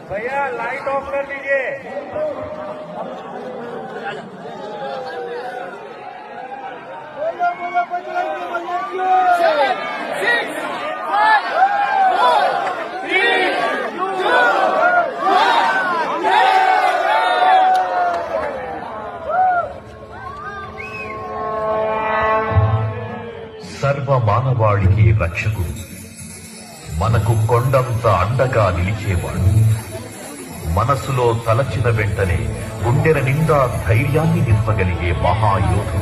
भैया light of कर दीजिए। సర్వ మానవాళికి రక్షకుడు, మనకు కొండంత అండగా నిలిచేవాడు, మనసులో తలచిన వెంటనే గుండెల నిండా ధైర్యాన్ని నింపగలిగే మహాయోధుడు,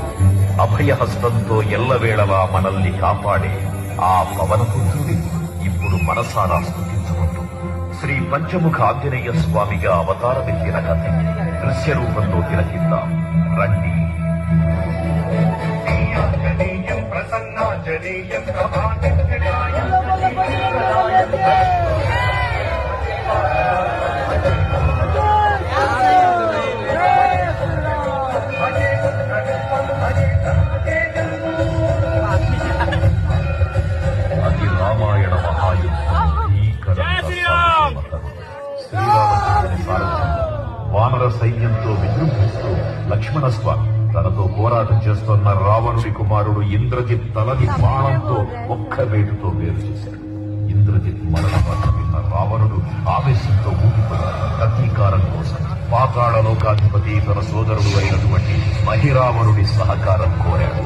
అభయహస్తంతో ఎల్లవేళలా మనల్ని కాపాడే ఆ పవనపుత్రుడి ఇప్పుడు మనసారా స్తుతించుకుంటూ శ్రీ పంచముఖ ఆంజనేయ స్వామిగా అవతారమెత్తిన కథ దృశ్య రూపంలో తిలకిద్దాం రండి. ప్రసన్నాంజనేయం అది రామాయణ మహాయుద్ధం. శ్రీరామచంద్రుని సారథ్యం వానర సైన్యంతో విజృంభిస్తూ లక్ష్మణస్వామి తనతో పోరాటం చేస్తున్న రావణుడి కుమారుడు ఇంద్రజిత్ తలని బాణంతో ఒక్క వేటుతో వేరు చేశాడు. ఇంద్రజిత్ మరణ వార్త విన్న రావణుడు ఆవేశంతో ఊగిపోయాడు. ప్రతీకారం కోసం పాతాళ లోకాధిపతి తన సోదరుడు అయినటువంటి మహిరావణుడి సహకారం కోరాడు.